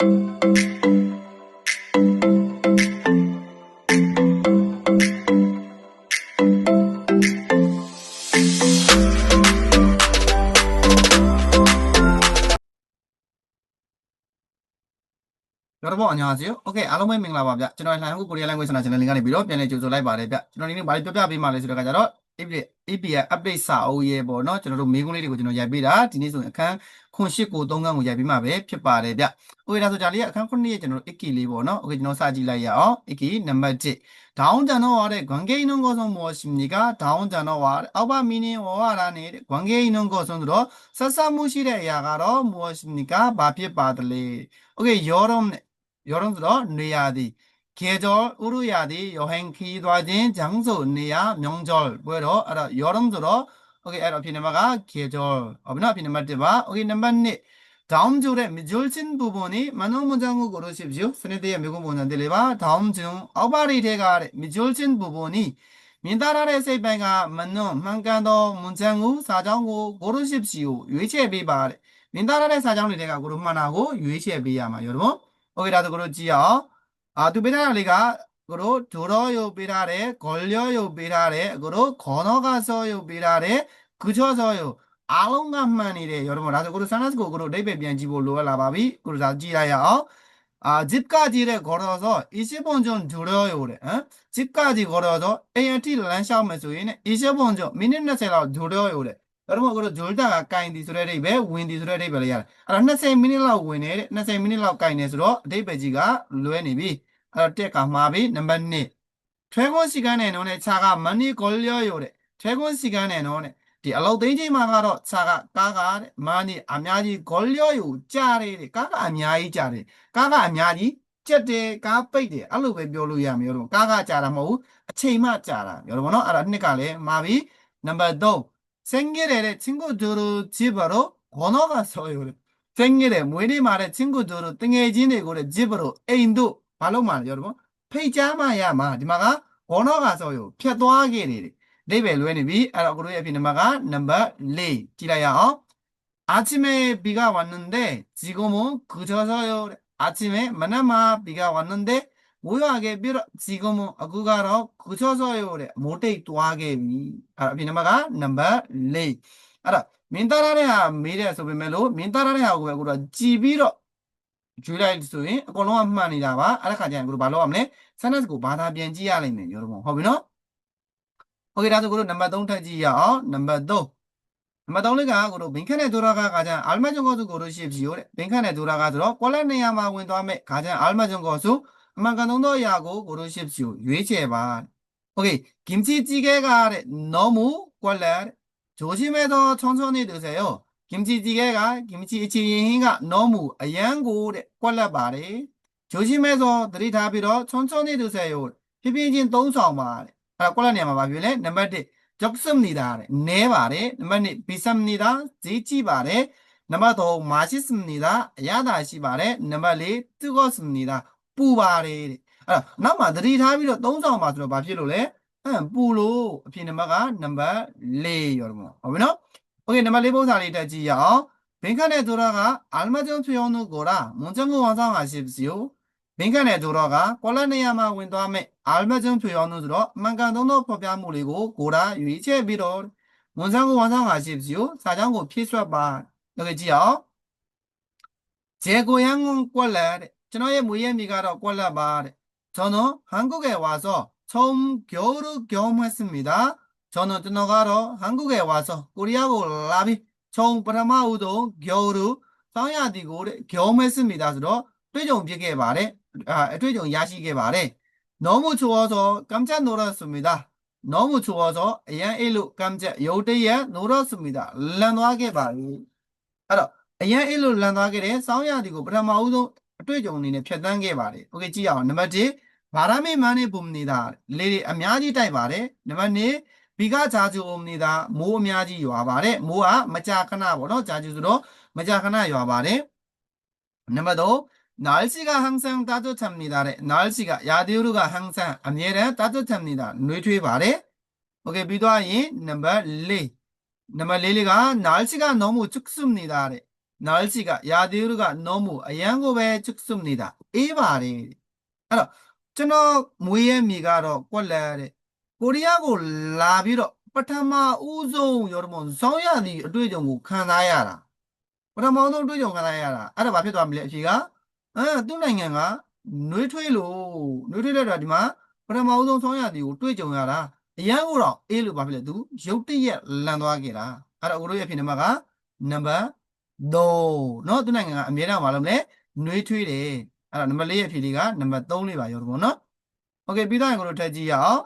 여러분 안녕하세요. 오케이, 알로메 밍라바ဗျ. 저는 한국 코리아 랭귀지 나 채널 인간의 비로 변해 주소 라이브 아래 ဗျ. 저는 이는 말이 뼈뼈 비말에 들어가 자로 API 업데이트 사오예 뭐너 저는 미국 리고 저는 야비라 디니소 약간 콘식고 동강고 야비마베 펴바래 ဗျ. 오이라서 자리 약간 콘니에 저는 이끼리 뭐너 오케이 저는 사지 라이야. 이끼 넘버 1. 다운 단어와의 관계 있는 것은 무엇입니까? 다운 단어와 아바 미닝 와라네 관계 있는 것은으로 사사무실의 야가로 무엇입니까? 마피 바들리. 오케이 여름들어 내야디 계절 우루야디 여행 기도하진 장소 내야 명절 뭐로 알아 여름들어 오케이 알아 피네마가 계절 어브나 피네마티바 오케이 넘버 2 다음 줄에 미줄친 부분이 많은 문장을 고르십시오. 스네드의 미국 문장들이봐 다음 중 어바리대가 미줄친 부분이 민다라의 세배가 맞는 한가도 문장을 사정을 고르십시오. 유의체비바 민다라의 사정을 내가 고르만 하고 유의체비야마 여러분 오케이라도 그렇지요. 두 배달리가 그로 들어요 비라래 걸려요 비라래 그로 건너가서요 비라래 그쳐서요 알롱감만이래 여러분 나도 그로 사나스고 그로 레벨 변지볼로 라바비 그로 다 지라야 집까지를 걸어서 20분 좀 들어요 그래 집까지 걸어서 ART 란샤오면 소리는 20분 좀 미니트 세라고 들어요 그래 여러분 그로 둘다가 까인디 소리를 왜 윈디 소리를 별이야 20 မိနစ်လောက်ဝင်နေတယ်20မိနစ်လောက်ကိုင်နေဆိုတော့အဓိပ္ပာယ်ကြီးကလွဲနေပြီအဲ့တော့တက်ကမှာပြီနံပါတ်1ထွဲခွန်းစီကန်းနဲ့နော်နဲ့ခြာကမနီကိုလျော်ရိုတဲ့ထွဲခွန်းစီကန်းနဲ့နော်နဲ့ဒီအလောက်သိန်းချင်းမှာကတော့ခြာကကားတဲ့မနီအများကြီးကိုလျော်ရိုကြားတယ်တဲ့ကားကအများကြီးကြားတယ်ကားကအများကြီးကြက်တယ်ကားပိတ်တယ်အဲ့လိုပဲပြောလို့ရမယ်ရောကားကကြားတာမဟုတ်ဘူးအချိန်မှကြားတာရောနော်အဲ့ဒါနှစ်ကလည်းမှာပြီနံပါတ်3생일에 친구들 집으로 건너갔어요 생일에 모이리말에 친구들 등에 지내고 집으로 애인도 발로 말 여러분 페이자마야마 디마가 건너가서요 펴도하게 레벨 웨니비 알아고로 에피네마가 넘버 4 지라야 아침에 비가 왔는데 지금은 그쳐서요 아침에 만나마 비가 왔는데 모여하게 빌어 지금은 그가로 그쳐서요 못해 도하게 알아피네마가 넘버 4 알아 민다라레야 미래에서 보면로 민다라레 하고 그러 집이로 줄일 수 있는 그런 말이다 봐. 알아가지 그러 말로 하면 산에서 바다 변지야 있네 여러분. 허비노? 거기라도 그러 넘버 3 타지야. 넘버 2. 넘버 3가 그러 빈칸에 돌아가 가장 알맞은 것을 고르십시오. 빈칸에 돌아가도록 꼴라네야마 ဝင်သွားမယ် 가장 알맞은 것을 한만간 정도야고 고르십시오. 유의해 봐. 오케이. 김치찌개가 너무 꼴라 조심해서 천천히 드세요. 김치찌개가 김치찌개가 너무 아양고 꼴라바래. 조심해서 들이다비러 천천히 드세요. 피피진 동성말. 꼴라니야마 바빌레 넘버 1 적습니다. 네 말에 넘버 2 비쌉니다. 지치 말에 넘버 2 맛있습니다. 야다시 말에 넘버 4 뜨겁습니다. 뿌바래. 나마 들이다비러 동성말로 바빌로래. 뿌로 피네마가 넘버 4 여러분. 어머나? 오케이 넘버 4 보사리 되지요. 빈칸에 돌아가 알맞은 표현을 고라 문장을 완성하십시오. 빈칸에 돌아가 꼴라네야마 ဝင်သွားမယ် 알맞은 표현을 들어 만간동도 포함물이고 고라 유의체 비로 문장을 완성하십시오. 사장고 필수봐. 여기지요. 제 고향은 꼴라. 저의 무예미가로 꼴라바. 저는 한국에 와서 처음 겨울을 경험했습니다. 저는 뜨너가러 한국에 와서 코리아고 라비 처음 브라마우도 겨울을 상야디고 경험했습니다. 그래서 최종 비게 말해 최종 야시게 말해 너무 추워서 깜짝 놀랐습니다. 너무 추워서 아얀일로 깜짝 요대에 놀랐습니다. 란와게 말이 알아 아얀일로 란와게 상야디고 브라마우도 최종 니네 편단게 말해 오케이 지요 넘버 2 바람이 많이 붑니다. 레리 아미아지 타이바래. 넘버 2 비가 자주 옵니다. 모 아미아지 와바래. 모아 마자카나 보러 자주 들어 마자카나 와바래. 넘버 2 날씨가 항상 따뜻합니다. 날씨가 야디우르가 항상 아니라 따뜻합니다. 누이트위 바래. 오케이 비도아이 넘버 4 넘버 4가 날씨가 너무 춥습니다. 날씨가 야디우르가 너무 아양고배 춥습니다. 이발이. 알아. 저는 무예 미가로 꼴레 코리아고 라비로 파타마 우종 여러분 성야디 어뢰정고 칸나야라. 파타마 우종 어뢰정 칸나야라. 알아 봐ဖြစ်သွားမလဲအဖြေကသူ့နိုင်ငံကနှွေးထွေးလို့နှွေးထွေးတဲ့တော့ဒီမှာပထမဦးဆုံးဆောင်းရာသီကိုတွေ့ကြုံရတာအရန်ကိုတော့အေးလို့ဘာဖြစ်လဲသူရုတ်တရက်လန်သွားခဲ့တာအဲ့တော့ကိုတို့ရဲ့ဖြေနံပါတ်ကနံပါတ်3เนาะသူ့နိုင်ငံကအမြဲတမ်းမလုပ်လဲနှွေးထွေးတယ်အဲ့တော့နံပါတ်4ရဲ့ဖြေလေးကနံပါတ်3လေးပါရောတော့เนาะโอเคပြီးတော့ကိုတို့ထည့်ကြည့်ရအောင်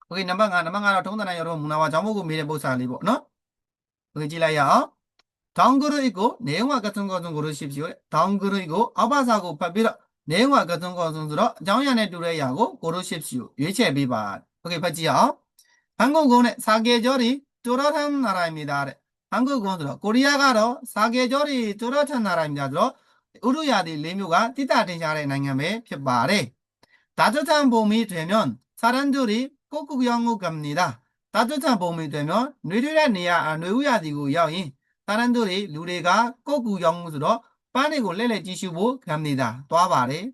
โอเคနံပါတ်5တော့ထုံးစံတိုင်းရောတော့မူနာဝါကြောင့်မို့ကိုမေးတဲ့ပု္ပ္ပစာလေးပေါ့เนาะโอเคကြည့်လိုက်ရအောင်다운글을 읽고 내용과 같은 것은 고르십시오. 다운글을 읽고 아바사고 파비라 내용과 같은 것은 들어 정연의 두레야고 고르십시오. 유치해비바. 오케이 봤지요? 한국은 사계절이 뚜렷한 나라입니다. 한국은 들어 코리아가로 사계절이 뚜렷한 나라입니다. 들어 우루야디 레뮤가 띠따tin샤의 난감에 표바래. 따뜻한 봄이 되면 사람들이 꼭꼭 영국 갑니다. 따뜻한 봄이 되면 뇌우야디고 여인 사람들이 루레가 꼬구 영수로 빠르고 레레 지시고 갑니다. 또 봐래.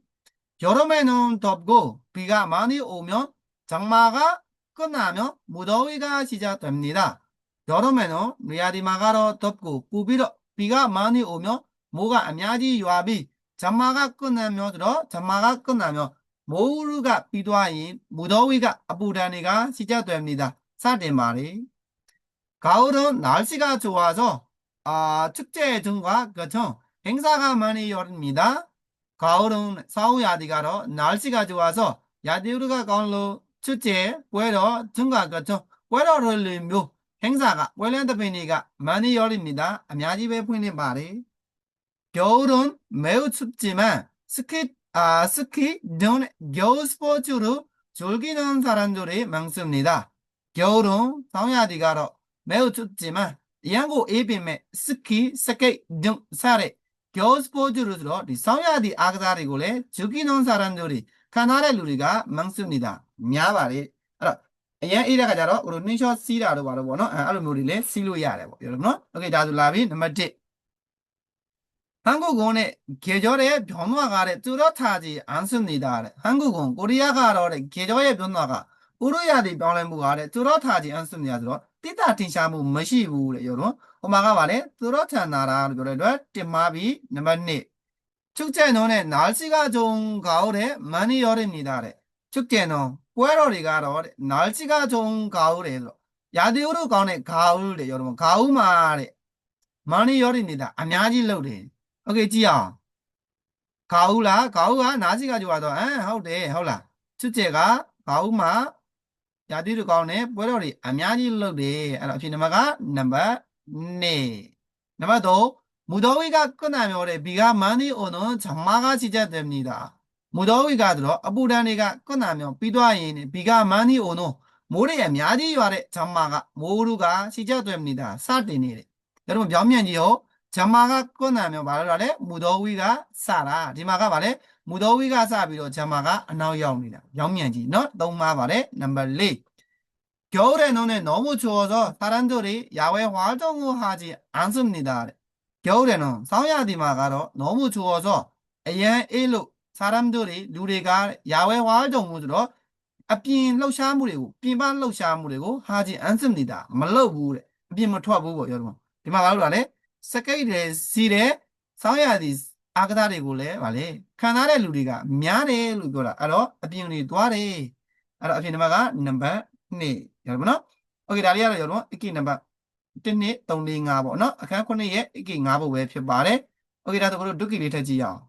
여름에는 덥고 비가 많이 오면 장마가 끝나면 무더위가 시작됩니다. 여름에는 리아디마가로 덥고 꾸비로 비가 많이 오면 뭐가 암야지 유압이 장마가 끝나면 모루가 비도하인 무더위가 아부다니가 시작됩니다. 사대 말이. 가을은 날씨가 좋아서 축제 등과 같은 행사가 많이 열립니다. 가을은 사후야디가로 날씨가 좋아서 야디우르가 가을로 축제, 외로 등과 같은 외로를 의미 행사가 외랜드베니가 많이 열립니다. 아미아지베 푸니 말이 겨울은 매우 춥지만 스키 등 겨울 스포츠로 즐기는 사람들이 많습니다. 겨울은 사후야디가로 매우 춥지만 양고 에비메 스케이트 등 사례 겨울 스포츠로 들어 성야디 아가다리고래 즐기는 사람들이 카나라 루리가 많습니다. 미아바리 알아အရင်အေးတဲ့ခါကျတော့ကိုတို့နှင်းလျှောစီးတာတို့ဘာလို့ပေါ့နော်အဲ့လိုမျိုးတွေလည်းစီးလို့ရတယ်ပေါ့ပြောလို့နော်โอเคဒါဆိုလာပြီနံပါတ်1 한국은 계절의 변화가 뚜렷하지 않습니다. 한국은 코리아가 계절의 변화가 우루야디 변화가 뚜렷하지 않습니다. 띠따tin샤무 머시부 여러분 엄마가 말해 뚜렷한 나라 그래도 띠마비 넘버 2 축제는 날씨가 좋은 가을에 많이 열립니다. 축제는 뽀에로리가 날씨가 좋은 가을에 야디오로 가는 가을에 여러분 가을말에 많이 열립니다. 아냐지 로래 오케이 지야 가을가 날씨가 좋아도ဟုတ်တယ်ဟုတ်လား 축제가 가을마 야디로 가네 뽀에로리 아냐지 로래အဲ့တော့အဖြစ်နံပါတ်ကနံပါတ်2နံပါတ်3 무더위가 끝나면 비가 많이 오는 장마가 시작됩니다. 무더위가 들어 아부다니가 끝나면 비도하인 비가 많이 오는 모래에 많이 와래 장마가 모루가 시작됩니다. 사대니 여러분 몇면이요? 장마가 끝나면 말을 하래 무더위가 사라. 디마가 말해 무더위가 사비로 장마가 나오옵니다. 몇면지 너 너무 말해 넘버 4 겨울에는 너무 추워서 사람들이 야외 활동을 하지 않습니다. 겨울에는 사야디마가로 너무 추워서 아예 일로 사람들이 누리가 야외 활동으로 앞인လှုပ်ရှားမှုတွေကို ပြင်ပ လှုပ်ရှားမှုတွေကို 하지 않습니다. မလုပ်ဘူးတဲ့ အပြင်မထွက်ဘူးပေါ့ 여러분. ဒီမှာဘာလို့လဲ စကိတ်တွေ စီးတဲ့ 사야디 아가다တွေကိုလည်း ဗာလေ ခံထားတဲ့ လူတွေက များတယ်လို့ ပြောတာ အဲ့တော့ အပြင်တွေ သွားတယ် အဲ့တော့ အဖြစ်နံပါတ်က နံပါတ် 2 여러분 နော် 오케이 ဒါလေးကတော့ 여러분 အကိနံပါတ် 1 2 3 4 5ပေါ့နော်အခန်း9ရဲ့အကိ5ဘုတ်ပဲဖြစ်ပါတယ်โอเคဒါဆိုတို့ဒုက္ခိလေးထည့်ကြည့်ရအောင်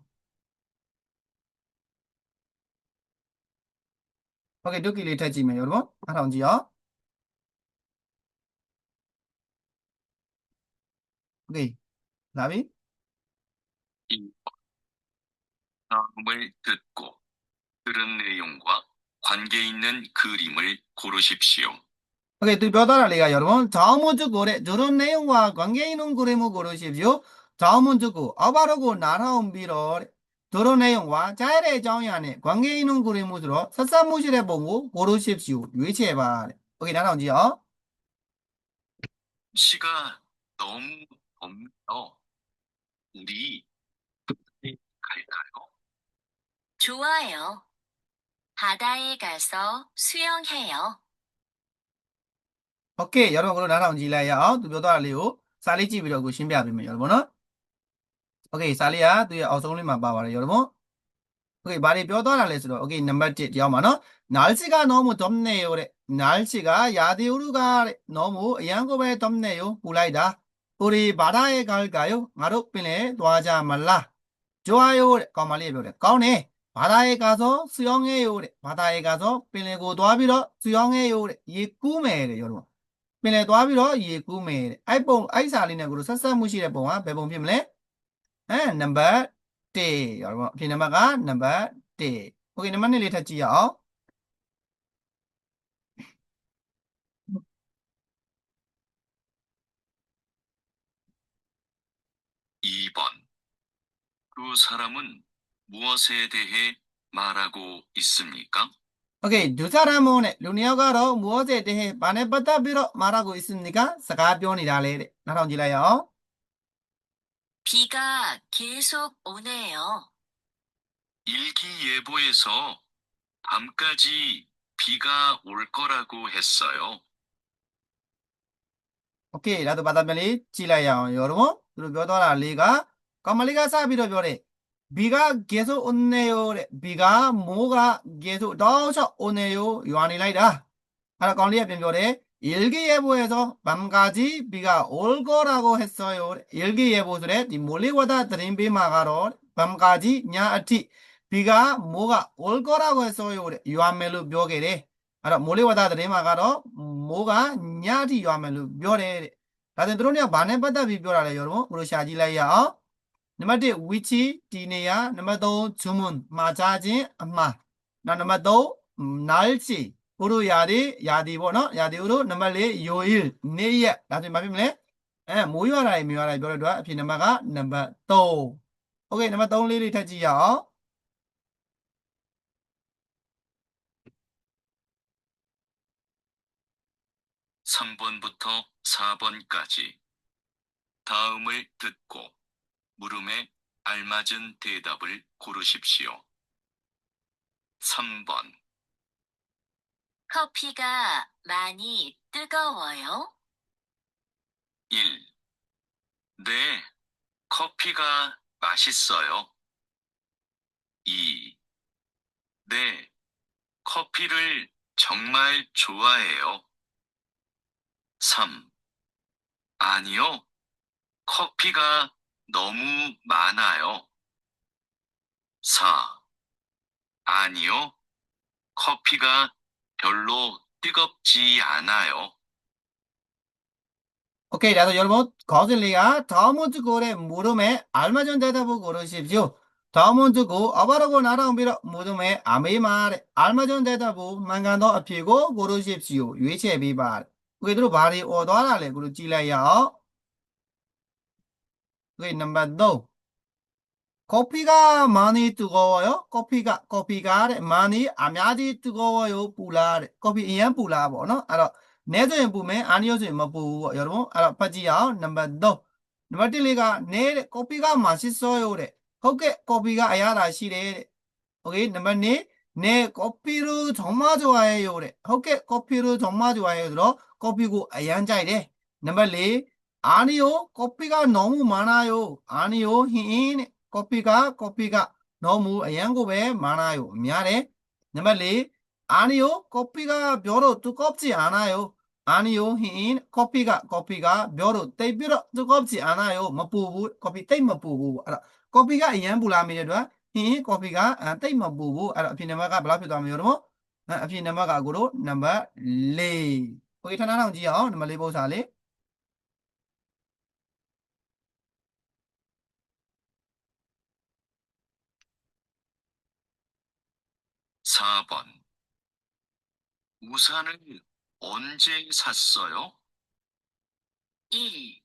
โอเคဒုက္ခိလေးထည့်ကြည့်မယ်ရောတော့အားထောင်ကြည့်အောင်โอเคလာပြီ 이 다음을 듣고 들은 내용과 관계 있는 그림을 고르십시오. 오케이 또ပြောသွားတာလေးက 여러분 다음은 듣고 저런 내용과 관계 있는 그림을 고르십시오. 다음은 듣고 아바로고 나라온 비로 저런 내용과 자연의 정연에 관계 있는 그림을 들어 사사무실에 보고 고르십시오. 유치해봐. 오케이 나라온지요. 시가 너무 덥네요. 우리 바다에 갈까요? 좋아요. 바다에 가서 수영해요. โอเคရတော့ကိုတို့နားထောင်ကြည့်လိုက်ရအောင်သူပြောသွားတာလေးကိုစာလေးကြည့်ပြီးတော့ကိုရှင်းပြပေးမယ်ရတော့ဗောနော်โอเคစာလေးကသူရဲ့အောက်ဆုံးလေးမှာပါပါတယ်ရတော့ဗောโอเคဘာတွေပြောသွားတာလဲဆိုတော့โอเคနံပါတ်1တရားမှာနော်날씨가 너무 덥네요တဲ့날씨가 야디우루가တဲ့ 너무အရန်ကိုပဲ 덥네요 ပူလိုက်တာ 우리 바다에 갈까요 ငါတို့ ပင်လယ် သွားကြမလား 좋아요 တဲ့ကောင်မလေးပြောတယ်ကောင်းတယ် 바다에 가서 수영해요 တဲ့ 바다에 가서 ပင်လယ်ကို သွားပြီးတော့ 수영해요 တဲ့ ရေကူးမယ်တဲ့여러분 ပင်လယ် သွားပြီးတော့ ရေကူးမယ်တဲ့အဲ့စာလေးနဲ့ကိုတို့ဆက်မှုရှိတဲ့ပုံကဘယ်ပုံဖြစ်မလဲနံပါတ်1여러분 အဖြေနံပါတ်ကနံပါတ်1 โอเคနံပါတ်2လေးထပ်ကြည့်ရအောင် 2번. 그 사람은 무엇에 대해 말하고 있습니까? โอเคဒုစာရမုံနဲ့လူနှစ်ယောက်ကတော့ 무엇에 대해 ဘာနဲ့ပတ်သက်ပြီးတော့ 말하고 있습니까 စကားပြောနေတာလေတဲ့ နောက်ထောင်ကြည့်လိုက်ရအောင် 비가 계속 오네요. 일기예보에서 밤까지 비가 올 거라고 했어요. โอเคဒါဆိုဘာသာပြန်လေးကြည့်လိုက်ရအောင်ရောတော့သူတို့ပြောသွားတာလေးကကောင်မလေးကစပြီးတော့ပြောတယ် 비가 계속 오네요 တဲ့ 비가 뭐가 계속 တောက်လျှောက် 오네요 ရွာနေလိုက်တာ အဲ့တော့ကောင်လေးကပြန်ပြောတယ် 일기예보에서 밤까지 비가 올 거라고 했어요 တဲ့ 일기예보 ဆိုတဲ့ဒီမိုးလေဝသသတင်းပေးမှာကတော့ 밤까지 ညအထိ 비가 뭐가 올 거라고 했어요 တဲ့ ရွာမယ်လို့ပြောခဲ့တယ် အဲ့တော့မိုးလေဝသသတင်းမှာကတော့ မိုးကညအထိ ရွာမယ်လို့ပြောတယ်တဲ့ ဒါဆိုသူတို့ကဘာနဲ့ပတ်သက်ပြီးပြောတာလဲရောတော့ကိုတို့ရှာကြည့်လိုက်ရအောင် နံပါတ်1 which ဒီနေရာနံပါတ်3 주문 မှားကြခြင်းအမှား နောက်နံပါတ်3 날씨 ကိုတို့ရာသီပေါ့နော်ရာသီဥတုနံပါတ်4 요일 နေ့ရက်ဒါဆိုရင်ဘာဖြစ်မလဲမိုးရွာတာတွေမရွာတာတွေပြောတဲ့အတွက်အဖြေနံပါတ်ကနံပါတ်3 โอเคနံပါတ်3လေးထပ်ကြည့်ရအောင် 3번부터 4번까지 다음을 듣고 물음에 알맞은 대답을 고르십시오. 3번. 커피가 많이 뜨거워요? 1. 네, 커피가 맛있어요. 2. 네, 커피를 정말 좋아해요. 3. 아니요, 커피가 너무 많아요. 4. 아니요, 커피가 별로 뜨겁지 않아요. โอเคဒါဆို여러분ခေါင်းစဉ်လေးက다음 문제고의 물음에 알맞은 대답을 고르십시오. 다음 문제고 아바라고 나라온비로 물음에 아메마레 알맞은 대답을 만간더 앞이고 고르십시오. 유의체비바. 그게 들어 말이 오더라래 그로 찔러야. 그게 넘버 2. 커피가 많이 뜨거워요. 커피가 많이 아마디 뜨거워요. 불라래. 커피 이안 불라 보노. 알아. 내도에 보면 아니어서 뭐 보고 여러분 알아 빠지요. 넘버 2. 넘버 3가 내 커피가 맛있어요래.ဟုတ်ကဲ့ 커피가 아야라시래. 오케이. 넘버 4. 내 커피를 정말 좋아해요래.ဟုတ်ကဲ့ 커피를 정말 좋아해요. 들어 커피고 아얀자이래. 넘버 4. 아니요. 커피가 너무 많아요. 아니요. 흰 커피가 너무 아얀고배 많아요. 미안해. 넘버 4. 아니요. 커피가 별로 두껍지 않아요. 아니요. 흰 커피가 별로 때비로 두껍지 않아요. 뭐부부 커피 때 뭐부부 알아. 커피가 이안 불라미에도 흰 커피가 때 뭐부부 알아. 피네마가 블라피도 여러분. 피네마가 고로 넘버 4. 오케이 타나나온지요. 넘버 4 보사래. 4번. 우산을 언제 샀어요? 1.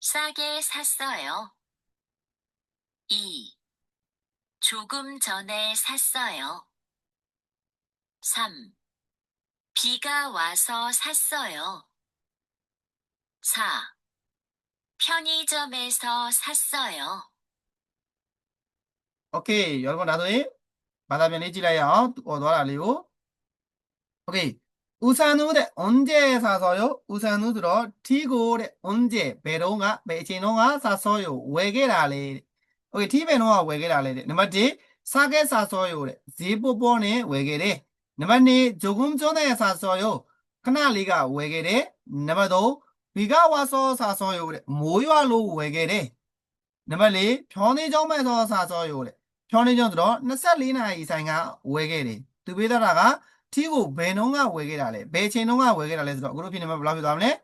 싸게 샀어요. 2. 조금 전에 샀어요. 3. 비가 와서 샀어요. 4. 편의점에서 샀어요. 오케이 여러분 나도이 받아면 해지라요 어더라리오 오케이 우산우대 언제 사서요 우산우 들어 티고래 언제 배롱아 배치노가 사서요 왜게라래 오케이 티베노가 왜게라래 너마디 사게 사서요래 지뽀뽀네 왜게래 너마니 조금 전에 사서요 그날리가 왜게래 너마도 비가 와서 사서요래 모여로 왜게래 너마리 편의점에서 사서요래 편의점 들어 24나이ဆိုင်က 왜게래 두 배다라가 티고 배농아 왜게라래 배체농아 왜게라래ဆိုတော့အခုတို့ဖြစ်နေမှာဘယ်လောက်ဖြစ်သွားမလဲ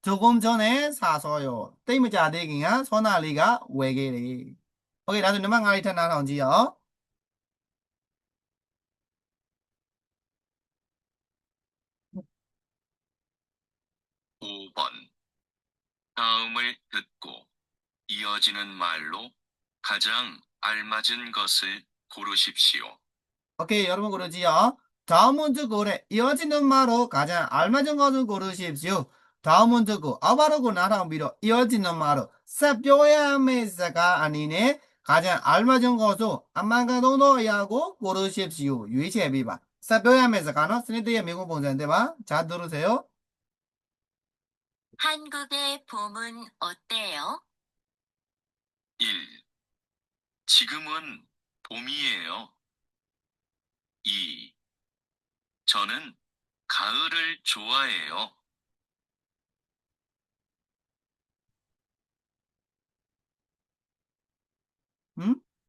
조금 전에 사서요 တိတ်မကြသေးခင်ကစောနာလေးကဝယ်ခဲ့တယ်โอเคဒါဆိုနံပါတ်5လေးထပ်နားထောင်ကြည့်အောင် 5번. 다음을 듣고 이어지는 말로 가장 알맞은 것을 고르십시오. 오케이 여러분 고르지요 다음 문제 고래 이어지는 말로 가장 알맞은 것을 고르십시오 다음 문제 고 아바로고 나랑 비로 이어지는 말로 섭뼈야메스가 아니네 가장 알맞은 것을 안만가동도야고 고르십시오 유의체비봐 섭뼈야메스가는 스니드의 미국 본사인데 봐자 들으세요 한국의 봄은 어때요? 1. 지금은 봄이에요. 2. 저는 가을을 좋아해요.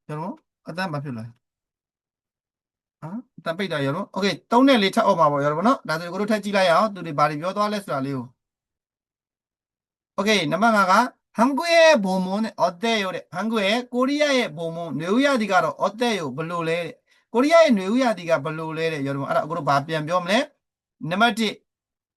여러분 일단 맞출래 일단 빼자 여러분 오케이 3နဲ့ 4 ထပ်အောင်ပါပေါ့ 여러분 နော်ဒါဆိုကိုတို့ထပ်ကြည့်လိုက်အောင်သူတွေဘာတွေပြောသွားလဲဆိုတာလေးကို 오케이နံပါတ် 5က 한국의 봄은 어때요? 한국의 코리아의 봄은 뇌우야디가 어때요? 별로래. 코리아의 뇌우야디가 별로래. 여러분 알아 그거 봐 변변래. 너마디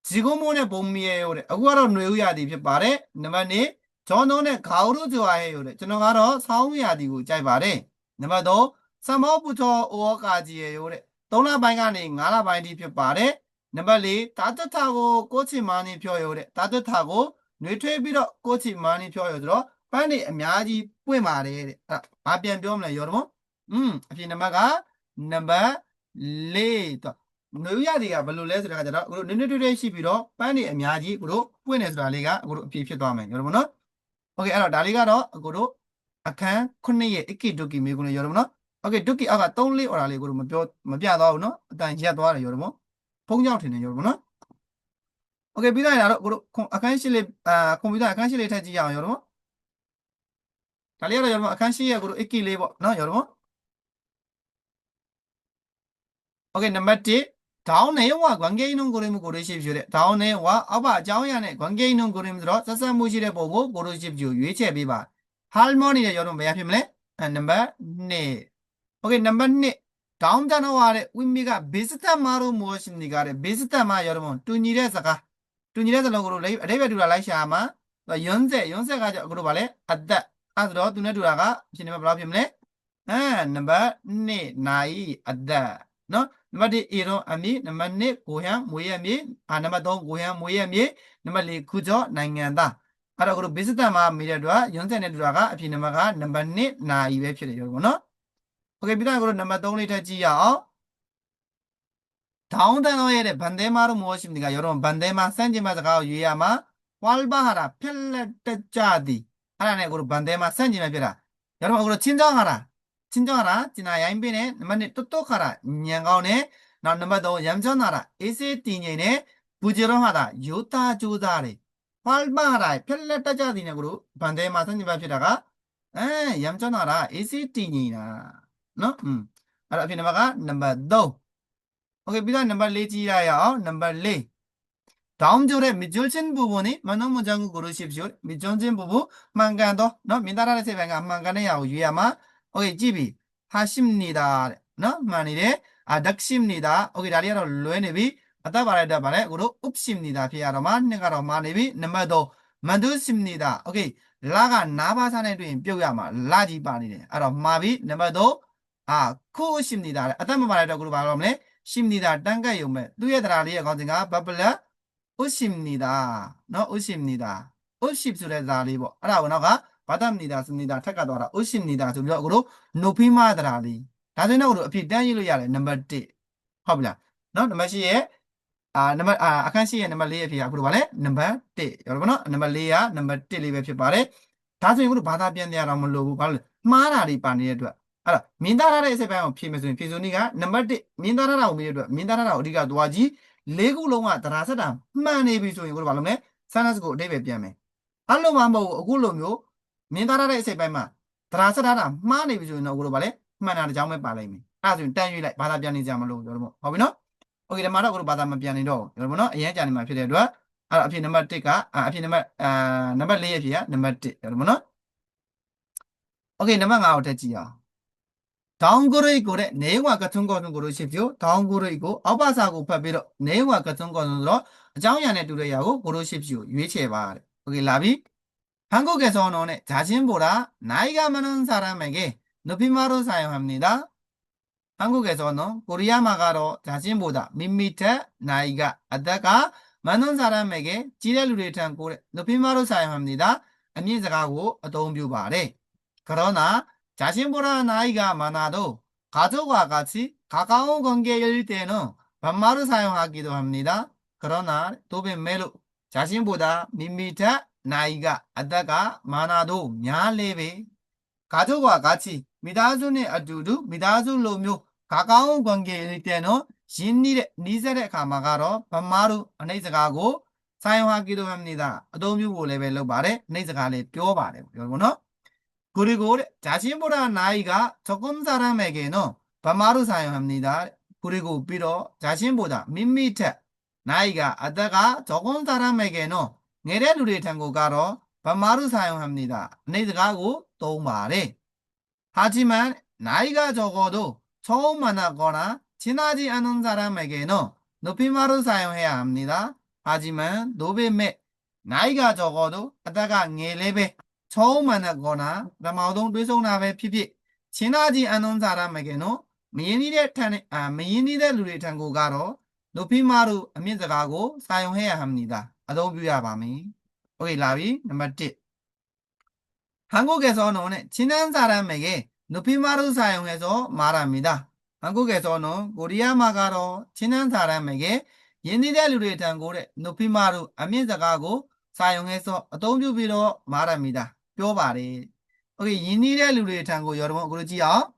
지금의 봄이에요. 아구가로 뇌우야디ဖြစ်ပါတယ်. 너마니 저는 가을을 좋아해요. 저는 가로 사우야디고 잘 말해. 너마도 3월부터 5월까지예요. 3일 반간에 5일 반이ဖြစ်ပါတယ်. 너마리 따뜻하고 꽃이 많이 펴요. 따뜻하고 뇌퇴 비로 꽃이 많이 펴요. 들어 빨리 아미아지 뿌에 말해. 아 변변래 여러분. 앞에 넘어가 넘버 4. 뇌우야디가 별로래ဆိုတဲ့ခါကျတော့အခုနည်းနည်းတွေ့ရှိပြီးတော့ပန်းတွေအများကြီးအခုတို့ပွင့်နေဆိုတာလေးကအခုတို့အပြည့်ဖြစ်သွားမယ်여러분နော်โอเคအဲ့တော့ဒါလေးကတော့အခုတို့အခန်း9ရဲ့ icky doki မေးခွန်းလေး여러분နော်โอเค doki အောက်က3 4 order လေးကိုတို့မပြသွားဘူးနော်အတန်ရက်သွားတယ်여러분ဖုံးကြောက်ထင်တယ်여러분နော်โอเคပြီးတော့ရတော့အခုတို့အခန်း8လေးကွန်ပျူတာအခန်း8လေးထပ်ကြည့်ရအောင်여러분ဒါလေးကတော့여러분အခန်း8ရဲ့အခုတို့ icky လေးပေါ့နော်여러분โอเคနံပါတ်1 다운내용과 관계 있는 그림을 고르십시오. 다운내용과 아바 자오야네 관계 있는 그림 들어 사사무실에 보고 고르십시오. 유의체 비바. 할머니는 여러분 몇 앞이면 넘버 4. 오케이 넘버 4. 다음 단어와의 의미가 비슷한 말은 무엇입니까? 비슷한 말 여러분 뚜니레서가 뚜니레서는 그로 레벨두라 라이샤마 연세가 그로 말해 아다 아들어 뚜네두라가 시네마 뭐라 하면 넘버 4 나이 아다 너 नंबर 1 एरो Ami नंबर 2 고향 모예미 नंबर 3 고향 모예미 नंबर 4 구조နိုင်ငံသားအဲ့တော့ကိုဘစ်စတန်မှာမိတဲ့အတွက်ရုံးဆက်တဲ့တူတာကအဖြစ်နံပါတ်ကနံပါတ်2နာရီပဲဖြစ်တယ်ရောနော်โอเคပြီးတော့ကိုနံပါတ်3လေးထပ်ကြည့်ရအောင်다운 단어의 반대말은 무엇입니까? 여러분 반대말 산지말 자가 유의하마 활발하라 펠레떼짜디 하나네 그 반대말 산지말 비라 여러분 그거 친정하라 지나 야인빈에 너만이 똑똑하라 냥가오네 나 너마도 얌전하라 에세티니네 부지런하다 요타 조다래 활발하라 펠레떼짜디네 그 반대말 산지말 비라가 얌전하라 에세티니나 너 알아 비나마가 넘버 2 오케이, 비다 넘버 4 지라요. 넘버 4. 다음 줄에 미줄친 부분이 많은 문장을 고르십시오. 미줄친 부분 만간도 너 민다라의 세배가 만간에야 유야마. 오케이, 집이 하십니다. 너 만일에 덕십니다. 오케이, 다리로 로에네비 아따 바라다 바래 그로 읍십니다. 피아로만 내가로 마네비 넘버 2 만두십니다. 오케이, 라가 나바산에 두인 뼈야마 라지 바니네. 알아 마비 넘버 2 쿠십니다. 아따 바라다 그로 바로네. 십니다. 땅가요매. 누에 드라리에 거든가 바블라 우십니다. 너 우십니다. 50ဆိုတဲ့ဇာလေးပေါ့အဲ့ဒါကိုနောက်ကဘာတမနေတာစနေတာထက်ကသွားတာ50နေတာဆိုပြီးတော့အခုတို့နိုဖိမာတရာလေးဒါဆိုရင်တော့အခုတို့အဖြစ်တန်းရေးလို့ရတယ်နံပါတ်1ဟုတ်ပြီလားနော်နံပါတ်8ရဲ့နံပါတ်အခန်း8ရဲ့နံပါတ်4ရဲ့အဖြစ်ကအခုတို့ဗာလဲနံပါတ်1ရောတော့ဗောနော်နံပါတ်4ကနံပါတ်1လေးပဲဖြစ်ပါတယ်ဒါဆိုရင်အခုတို့ဘာသာပြန်တရားတော့မလို့ဘူးဘာလို့လဲမှားတာတွေပါနေတဲ့အတွက်အဲ့တော့မြင်သားထားတဲ့အစိပ်ပိုင်းကိုဖြည့်မယ်ဆိုရင်ဖြည့်စုံနည်းကနံပါတ်1မြင်သားထားတာကိုမြင်တဲ့အတွက်မြင်သားထားတာကိုအဓိကသွားကြည့်၄ခုလုံးကသဒ္ဒါဆက်တာမှန်နေပြီဆိုရင်ကိုတို့ဘာလုပ်လဲ sentence ကိုအဓိပ္ပာယ်ပြန်မယ်အဲ့လိုမှမဟုတ်ဘူးအခုလိုမျိုးမြင်သားထားတဲ့အစိပ်ပိုင်းမှာသဒ္ဒါဆက်တာမှားနေပြီဆိုရင်တော့ကိုတို့ဘာလဲမှန်တာတစ်ကြောင်းပဲပါလိုက်မယ်အဲ့ဒါဆိုရင်တန်းရွေးလိုက်ဘာသာပြန်နေကြမလို့ပြောတော့ဟုတ်ပြီနော်โอเคဒီမှာတော့ကိုတို့ဘာသာမပြန်နေတော့ဘူးပြောတော့နော်အရင်ကြာနေမှာဖြစ်တဲ့အတွက်အဲ့တော့အဖြစ်နံပါတ်1ကအဖြစ်နံပါတ်နံပါတ်4ရဲ့အဖြစ်ကနံပါတ်1ပြောတော့နော်โอเคနံပါတ်5ကိုတက်ကြည့်အောင်다운그레이고 내용과 같은 거는 고르십시오. 다운그레이고 어바사고 파비로 내용과 같은 거는 정연에 두려야고 고르십시오. 유치해봐. 오케이 라비 한국에서는 자신보다 나이가 많은 사람에게 높임말을 사용합니다. 한국에서는 코리아마가로 자신보다 밋밋해 나이가 아다가 많은 사람에게 지뢰를 탄고 높임말을 사용합니다. 안녕하세요. 도움뷰바래. 그러나 자신보다 나이가 많아도 가족과 같이 가까운 관계일 때는 반말을 사용하기도 합니다. 그러나 도배매로 자신보다 밋밋한 나이가 아다가 많아도 미안해배 가족과 같이 미다순의 아두두 미다순로묘 가까운 관계일 때는 신일의 니셀의 가마가로 반말을 안해서가고 사용하기도 합니다. 어도뮤고 레벨로 말해 안해서가래 뼈바래 여러분은 그리고 자신보다 나이가 적은 사람에게는 반말을 사용합니다. 그리고 비록 자신보다 밋밋해 나이가 아다가 적은 사람에게는 내래누리 tan고가로 반말을 사용합니다. 안해서가고 또 말해 하지만 나이가 적어도 처음 만나거나 친하지 않은 사람에게는 높임말을 사용해야 합니다. 하지만 노베메 나이가 적어도 하다가 녜레베 처음 만나거나 라마우동 되송나베 피피 친하지 않은 사람에게는 미인이대 루리 tan고가로 높임말을 아면서가고 사용해야 합니다. 아도뷰야 밤이 오케이 라비 넘버 1 한국에서는 친한 사람에게 높임말을 사용해서 말합니다. 한국에서는 코리아마가로 친한 사람에게 yenni대루를 단고래 높임말을 아면서가고 사용해서 동주비로 말합니다. 뼈바리. 오케이 yenni대루를 단고 여러분 그러지요?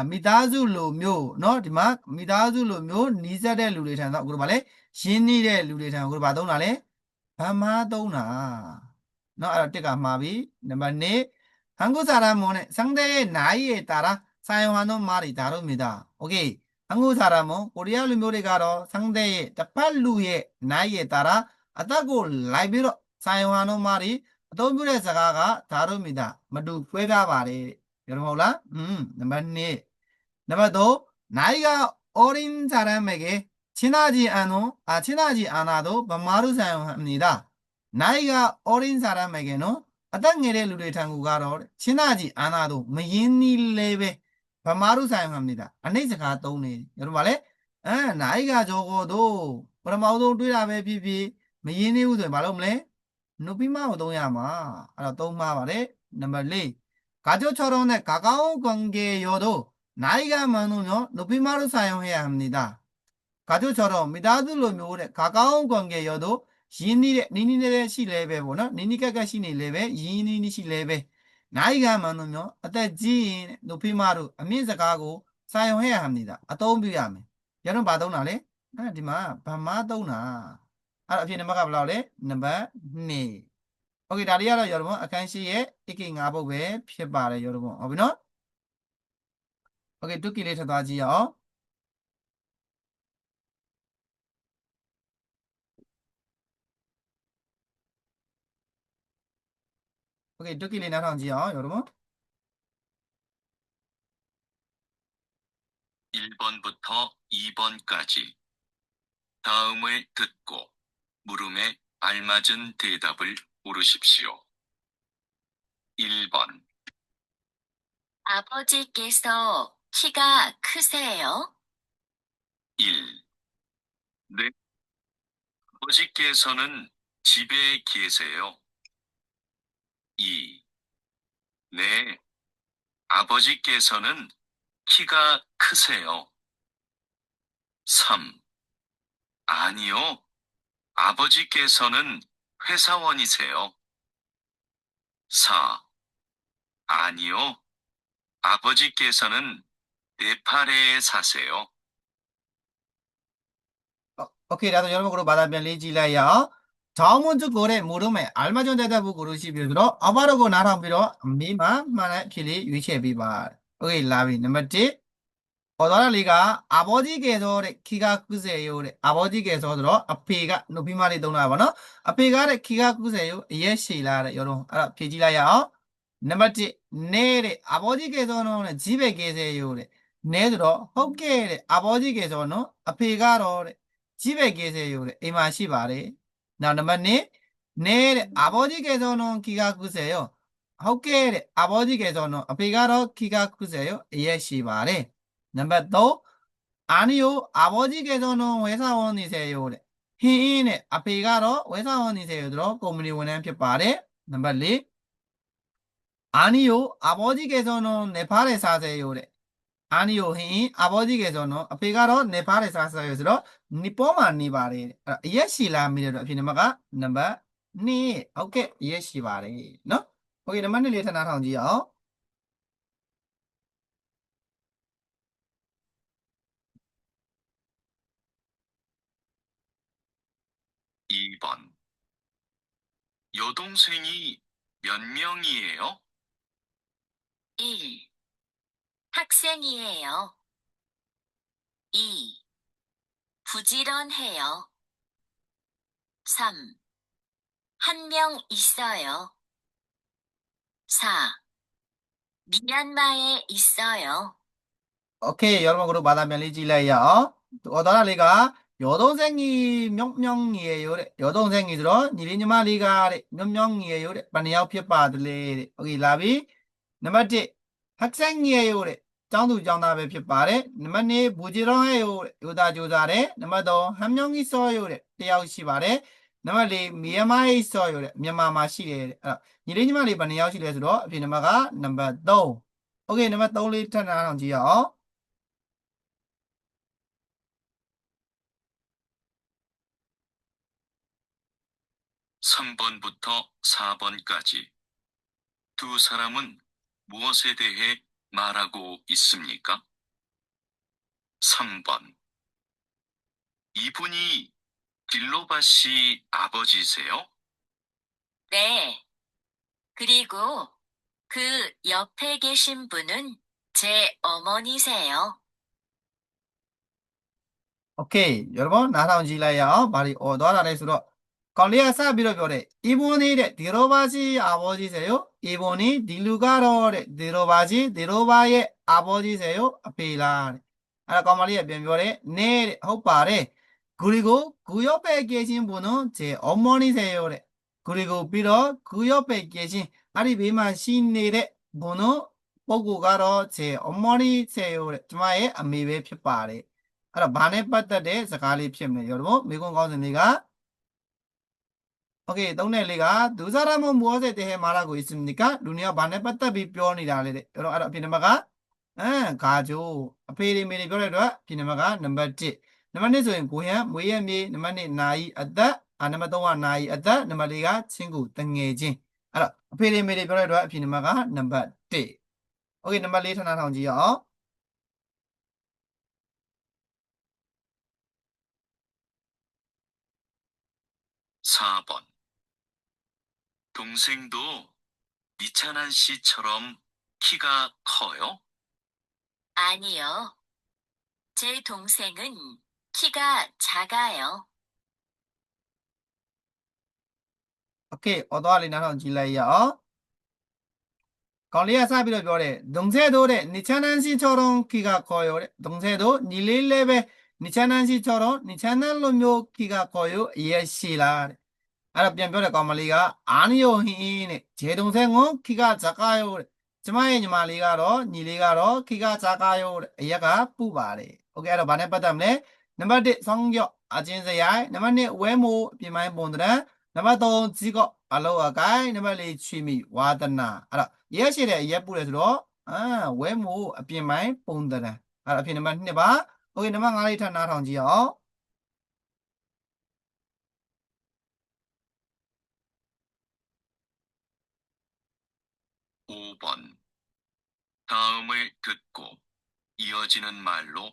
미다줄로묘 너 디마 미다줄로묘 니자대루를 단다. 그러 말해 yenni대루를 단고 그러 봐도나래 바마도나. 너 알아 때가 마비 넘버 2 한국 사람은 상대의 나이에 따라 사용하는 말이 다릅니다. 오케이. 한국 사람은 코리아 루묘리가로 상대의 딱팔루의 나이에 따라 아따고 라이브로 사용하는 말이 어떤 분의 사가가 다릅니다. 모두 괴가 말해. 여러분 몰라? 넘버 2 넘버 2 나이가 어린 사람에게 친하지 않아도 반말을 사용합니다. 나이가 어린 사람에게는 어떤 예를 누리 tan고가로 친하지 않아도 미인일레베 반말을 사용합니다. 안내서가 떠오네. 여러분 말해? 나이가 적어도 그러마도တွေ့တာပဲ 피피 미인이우도 말없네. 높이만 동야마. 알아 동마 말해. 넘버 4 가족처럼 가까운 관계여도 나이가 많으면 높임말을 사용해야 합니다. 가족처럼 미다들로 묘래 가까운 관계여도 니니네 시레베 보나 니니까가 시니레베 이니니 시레베 나이가 많으면 어떤 지인 높임말을 아면서가고 사용해야 합니다. 도움뷰야매 여러분 봐도나래? 디마 밤마도나 앞에 넘어가 볼래? 넘버 2 오케이 다리야라 여러분 아칸시에 이게 5법에ဖြစ်ပါတယ် 여러분 ဟုတ်ပြီနော် 오케이 뚜끼လေးထပ်သွားကြည့်ရအောင် 오케이 뚜끼လေးနောက်ထောင်ကြည့်အောင် 여러분 1번부터 2번까지 다음을 듣고 물음에 알맞은 대답을 고르십시오. 1번 아버지께서 키가 크세요? 1. 네. 아버지께서는 집에 계세요. 2. 네, 아버지께서는 키가 크세요. 3. 아니요, 아버지께서는 회사원이세요. 4. 아니요, 아버지께서는 네팔에 사세요. 오케이, 나도 여러분 그로 받아면 레지라야. 자문주 고래 물음에 알맞은 대답을 고르시 비로 아바로고 나랑 비로 미마 만에 길이 유치해 비바. 오케이, 라비 넘버 1. 어더라리가 아버지께서 키가 크세요. 아버지께서 들어 앞에가 높이 말이 동나 봐너. 앞에가 키가 크세요. 예시라 여러분. 알아 피지라야. 넘버 2. 네 아버지께서는 집에 계세요. 네 들어ဟုတ်ကဲ့ 아버지께서는 앞에가 집에 계세요. 이 맛이 바래. 나 넘버 2. 네 아버지께서는 키가 크세요.ဟုတ်ကဲ့ 아버지께서는 앞에가 키가 크세요. 예시 바래. 넘버 3. 아니요, 아버지께서는 회사원이세요. 흰에 앞에가 회사원이세요. 들어 고문이 원하는 표발에. 넘버 4. 아니요, 아버지께서는 네팔에 사세요. 아니요, 흰 아버지께서는 앞에가 네팔에 사세요. 들어 니뽀만 니바래. 예시라 미래로 앞에 넘어가 넘버 2. 오케이, 예시 바래. 너? 오케이, 넘버 2 레터 나타나지요. 2번. 여동생이 몇 명이에요? 1. 학생이에요. 2. 부지런해요. 3. 한 명 있어요. 4. 미얀마에 있어요. 오케이, 여러분 그룹 받아면 리지라요. 어더라리가 여동생이 몇 명이에요? 여동생이 들어 니리니마리가 몇 명이에요? 반이야 피빠들레. 오케이, 라비. 넘버 1. 학생이에요. 짱두 짱다베 피빠레. 넘버 2. 부지런해요. 요다조다레. 넘버 3. 한 명 있어요. 떼야우시바레. 넘버 4. 미얀마에 있어요. 미얀마마 시레. 니리니마리 반이야 시레스로 피너마가 넘버 3. 오케이, 넘버 3 리터 나눠지요. 3번부터 4번까지 두 사람은 무엇에 대해 말하고 있습니까? 3번. 이분이 딜로바 씨 아버지세요? 네. 그리고 그 옆에 계신 분은 제 어머니세요. 오케이, 여러분 나눠지라요. 말이 어더라레스로 걸리아 사비로 별에 이분이 디로바지 아버지세요? 이분이 딜루가로레 디로바의 아버지세요? 앞이라. 아까 거말이에 변별에 네ဟုတ်ပါတယ်. 그리고 그 옆에 계신 분은 제 어머니세요. 그리고 비록 그 옆에 계신 아리비만 신네의 분은 보고가로 제 어머니세요. 저의 아미베 ဖြစ်ပါတယ်. အဲ့တော့ဘာနဲ့ပတ်သက်တဲ့စကားလေးဖြစ်မလဲ여러분မိကုန်းကောင်းစင်လေးကโอเคသုံးတဲ့လေးကဒုစားရမမောစေတဲ့ဟဲမာရာကို있습니까လူနေကဘာနဲ့ပတ်သက်ပြီးပြောနေတာလဲတဲ့여러분အဲ့တော့အပြင်နံပါတ်ကဂါဂျိုအဖေတွေမေတွေပြောတဲ့အတွက်အပြင်နံပါတ်ကနံပါတ်1နံပါတ်2ဆိုရင်ကိုဟန်မွေးရမြေနံပါတ်2နာယီအသက်နံပါတ်3ကနာယီအသက်နံပါတ်4ကချင်းကူတငယ်ချင်းအဲ့တော့အဖေတွေမေတွေပြောတဲ့အတွက်အပြင်နံပါတ်ကနံပါတ်1โอเคနံပါတ်4ထပ်ထောင်ကြည့်ရအောင် 4번. 동생도 이찬한 씨처럼 키가 커요? 아니요. 제 동생은 키가 작아요. 오케이, 어떠할리 나눠 질래요? 걸리야 사비로 별에 동세도래 니찬한 씨처럼 키가 커요. 동세도 니릴레베 니찬한 씨처럼 니찬한 놈요 키가 커요. 예시라. 알아ပြန်ပြောတဲ့ကောင်မလေးကအာနိယိုဟင်းနဲ့ဂျေတုံဆဲငွန်ခိကဇကာယိုတဲ့ကျမရဲ့ညီမလေးကတော့ညီလေးကတော့ခိကဇကာယိုတဲ့အရက်ကပူပါတယ်โอเคအဲ့တော့ဗာနဲ့ပတ်သက်မလဲနံပါတ်1ဆောင်းကျော့အချင်းစရိုက်နံပါတ်2ဝဲမိုးအပြင်ပိုင်းပုံတရံနံပါတ်3ကြီးကော့ အလောအကိုင်းနံပါတ်4ချီမီဝါဒနာအဲ့တော့ရဲရှိတဲ့ရဲပူတယ်ဆိုတော့ဝဲမို့အပြင်ပိုင်းပုံတရံအဲ့တော့အဖြစ်နံပါတ်2ပါโอเคနံပါတ်5လေးထပ်နားထောင်ကြည့်အောင် 5번. 다음을 듣고 이어지는 말로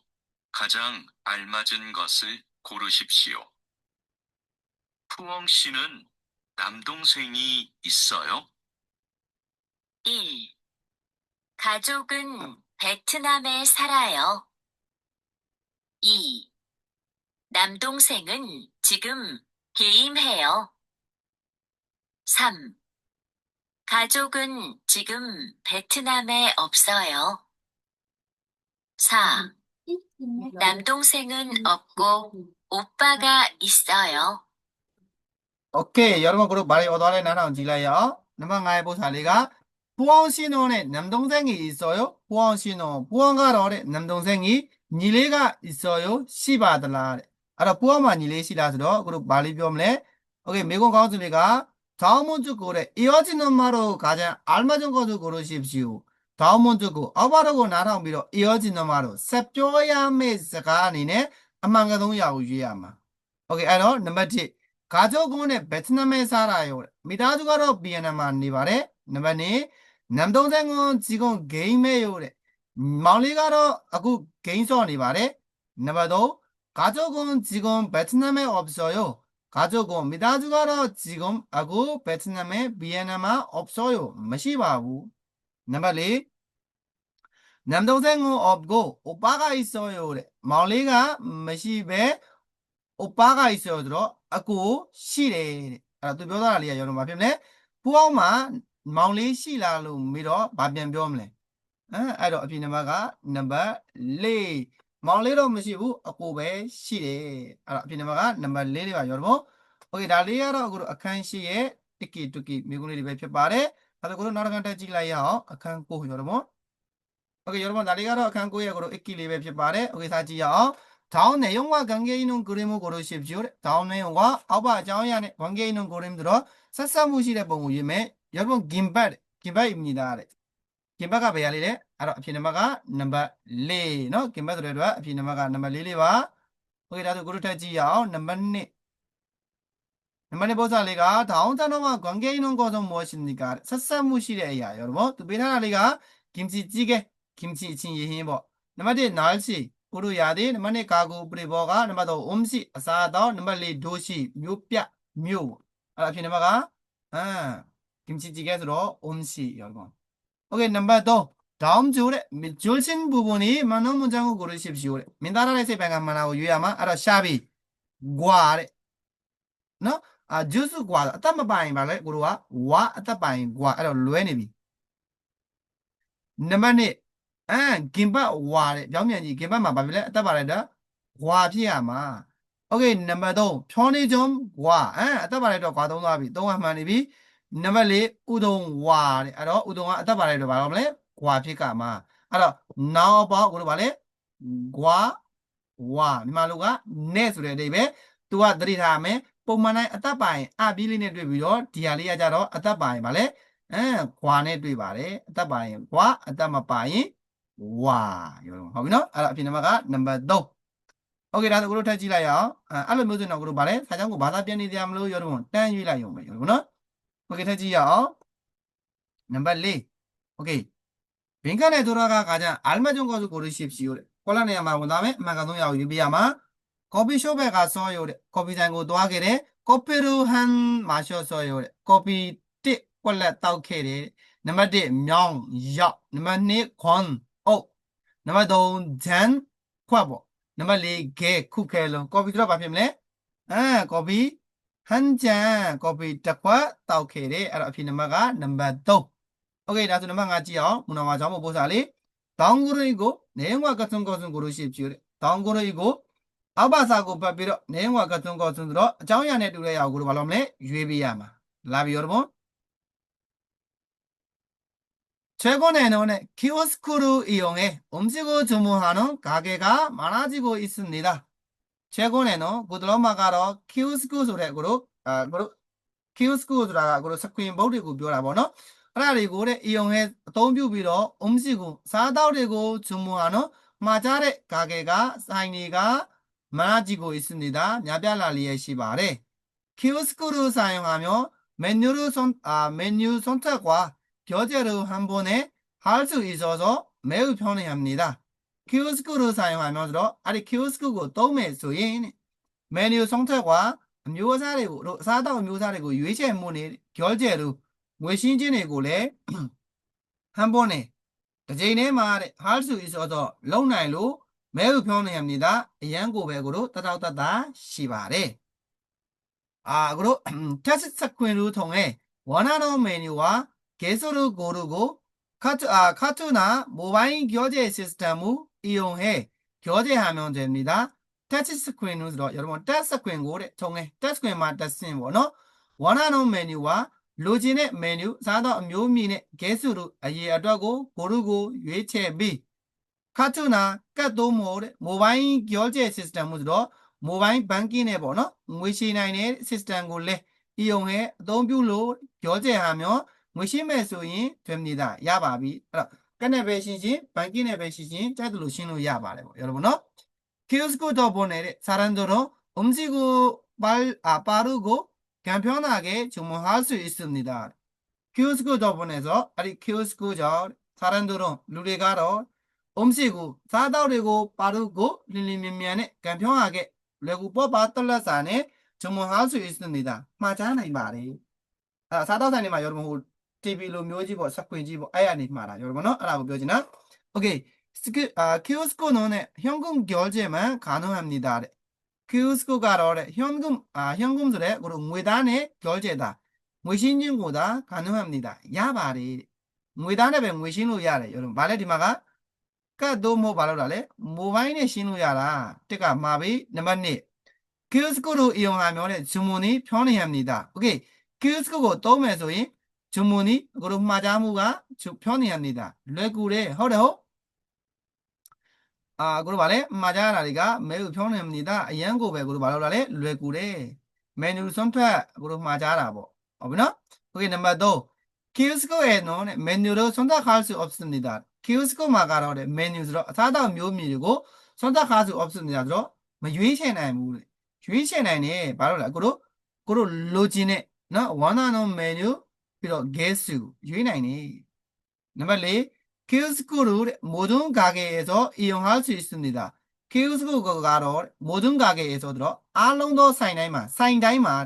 가장 알맞은 것을 고르십시오. 푸엉 씨는 남동생이 있어요? 1. 가족은 베트남에 살아요. 2. 남동생은 지금 게임해요. 3. 가족은 지금 베트남에 없어요. 4. 남동생은 없고 오빠가 있어요. โอเค여러분 그룹 말이 어떠래 나랑 질라요. 너만 가해 보살이가 부엉신호네 남동생이 있어요. 부엉신호 부엉가로래 남동생이 니레가 있어요. 시바들라. 알아 부엉만 니레 시라서 그룹 말이 뿅래. 오케이 미국 가운데가 다음 문주 고래 이어지는 말로 가장 알맞은 것을 고르십시오. 다음 문주 고 어바르고 나랑 비로 이어지는 말로 셉조야메 스가 아니네. 아망가동 야우지야마. 오케이 알아 넘버 2 가족은 베트남에 살아요. 미다주가로 비엔나만 니바래. 넘버 2 남동생은 지금 게임해요. 마을리가로 아구 게임 소니바래. 넘버 3 가족은 지금 베트남에 없어요. 가족은 미다주가로 지금 아구 베트남에 비엔나만 없어요. 마시바부. 넘버 4 남동생은 없고 오빠가 있어요. 마을리가 마시베 오빠가 있어요. 들어. 아고 시래. 알아 또ပြောတာလေးရအောင်ပါဖြစ်မလဲပူအောင်မှာမောင်လေးရှိလားလို့ပြီးတော့ဗာပြန်ပြောမလဲအဲ့တော့အပြင်နံပါတ်ကနံပါတ်4မောင်လေးတော့မရှိဘူးအကိုပဲရှိတယ်အဲ့တော့အပြင်နံပါတ်ကနံပါတ်4လေးပါရောတော့โอเคဒါလေးကတော့အခုအခန်းရှိရဲ့တကီတကီမိကုန်းလေးတွေပဲဖြစ်ပါတယ်အဲ့တော့ကိုတို့နောက်တစ်ခါတက်ကြည့်လိုက်ရအောင်အခန်း9ရောတော့โอเค여러분ဒါလေးကတော့အခန်း9ရဲ့ကိုတို့အကီလေးပဲဖြစ်ပါတယ်โอเคစာကြည့်ရအောင်다음 내용과 관계 있는 그림을 고르십시오. 다음 내용과 아바 자오야네 관계 있는 그림 들어 사사무실에 보면 여러분 김밥입니다. 김밥가 배야리래. 알아 피네마가 넘버 4. 너 김밥 들어와 피네마가 넘버 4봐. 오케이 다들 고르타지요. 넘버 2. 넘버 2 보살리가 다음 단어와 관계 있는 것은 무엇입니까? 사사무실에야 여러분. 또 비나리가 김치찌개, 김치친 예힘보. 넘버 1 날씨 우루 야디 너만의 가구 뿌리버가 너마도 음식 아사더 너만리 도시 묘뼈 묘 알아피 너마가 김치찌개로 음식 여러분 오케이 넘버 2 다음 줄에 줄친 부분이 많은 문장을 고르십시오 민다라의 세배가 많아고 유야마 알아 샤비 과래 너 주스 과 아따마 바인 발레 고르와 와 아따 바인 과 알아 루에니비 넘버 2김밥 와래 명면이 김밥만 봐bil래 딱 말해다 와 피야마 오케이 넘버 3 편의점 와 딱 말해도 과 동답이 동화만이비 넘버 4 우동 와래 알아 우동아 딱 말해도 말하면 과 피까마 알아 나와봐 우리 말해 과 니말로가 내 소리 되베 또가 들이다음에ပုံမှန်တိုင်းအသက်ပိုင်အပြီးလေးနဲ့တွေ့ပြီးတော့ဒီဟာလေးကကြတော့အသက်ပိုင်ပါလေခွာနဲ့တွေ့ပါတယ်အသက်ပိုင်ခွာအသက်မပိုင်ဝါရောဟုတ်ပြီနော်အဲ့တော့အပြင်နံပါတ်ကနံပါတ်3โอเคဒါဆိုကိုတို့ထပ်ကြည့်လိုက်ရအောင်အဲ့လိုမျိုးဆိုတော့ကိုတို့ဗာလဲစာကြောင်းကိုဘာသာပြန်နေကြမလို့ရောတော့တန်းရွေးလိုက်ရုံပဲရောနော်โอเคထပ်ကြည့်ရအောင်နံပါတ်4โอเค빈칸에 돌아가 가장 알맞은 것을 고르십시오. 꼴라네야만 본다음에 마가동 야구 유비야마 커피숍에 가서요. 커피장고 도하게래 커피를 한 마셨어요. 커피 띠 꼴라 따오케래. 넘버 1 명, 역. 넘버 2 권, 옥. 넘버 3 잔, 콰보. 넘버 4 개, 쿠켈로. 커피 들어봐 펴면 커피 한 잔, 커피 딱과 따오케래. 알아 피 넘버가 넘버 2. 오케이, 나도 넘버 가지요. 문화와 정보 보살이. 다음 고르이고 내용과 같은 것은 고르십시오. 다음 고르이고 아바사고 빠비로 내용과 같은 것은 들어 자원안에 두래야 고르 발음래 유비야마. 라비 여러분. 최근에는 키오스크를 이용해 음식을 주문하는 가게가 많아지고 있습니다. 최근에는 구드러마가로 키오스크 소리로 kiosko ဆိုတာကကိုစကွင်ဘုတ်တွေကိုပြောတာပေါ့နော်အဲ့ဒါတွေကိုတဲ့ ion ဟဲအသုံးပြုပြီးတော့ 음식ကိုစားတောက်တွေကို 주문하는 마자레 가게가 사인이가 많아지고 있습니다. 냐별라리에 시바레 키오스크를 사용하며 메뉴 선택과 결제를 한 번에 할 수 있어서 매우 편리합니다. 키오스크를 사용하면서 아니 키오스크고 또매 소인 메뉴 선택과 묘사리고 사다 묘사리고 유의체문이 결제로 외신진이고래 한 번에 저희네 말에 할 수 있어서 롱나이로 매우 편리합니다. 양고백으로 따다따다 시바레 그리고 테스트 스크린을 통해 원하는 메뉴와 개수를 고르고 카트나 모바일 결제 시스템을 이용해 결제하면 됩니다. 터치 스크린으로 여러분 터치 스크린을 통해 터치 스크린만 터치는 뭐노? 원하는 메뉴와 로진의 메뉴 사다 묘미의 개수를 이해하고 고르고 유의체비 카트나 까도 모바일 결제 시스템으로 모바일 banking 에 보노 무시나이의 시스템을 이용해 동뷰로 결제하면 무심의 수인 됩니다. 야바비 까네 배신신 banking 배신신 짜들로 신호 야바래 여러분 키오스크 덕분에 사람들은 음식을 빠르고 간편하게 주문할 수 있습니다. 키오스크 덕분에서 아니 키오스크 저 사람들은 누리가로 음식을 사다리고 빠르고 릴리면면에 간편하게 레고 뽑아 떨라산에 주문할 수 있습니다. 맞잖아 이 말이. 사다산이마 여러분 TV로 묘지보 삭구지보 아야니 말아 여러분 알아고 묘지나. 오케이. 키오스크는 현금 결제만 가능합니다. 키오스크가 현금들의 그리고 무단의 결제다. 무신증보다 가능합니다. 야바리. 무단의 무신으로 야래. 여러분 말해 디마가 까도 뭐 말하래? 모바일에 신으로 야라. 때가 마비 넘버 2. 키오스크로 이용하면 주문이 편리합니다. 오케이. 키오스크고 또면서인 주문이 그리고 마자무가 편리합니다. 레구레 허려 그리고 말해 마자라리가 매우 편합니다. 양고배 그리고 말하래 레구레 메뉴 선택 그리고 마자라 뭐 어브나 오케이 넘버 2 키오스크에는 메뉴를 선택할 수 없습니다. 키오스크 마가라래 메뉴로 사다 묘미고 선택할 수 없습니다. 들어 유의체나이 뭐 유의체나이네 말하라 그리고 로진에 나 원하는 메뉴 비로 게스 유의나이네 넘버 4 키오스크를 모든 가게에서 이용할 수 있습니다. 키오스크가 모든 가게에서 들어 알롱도 사인다이마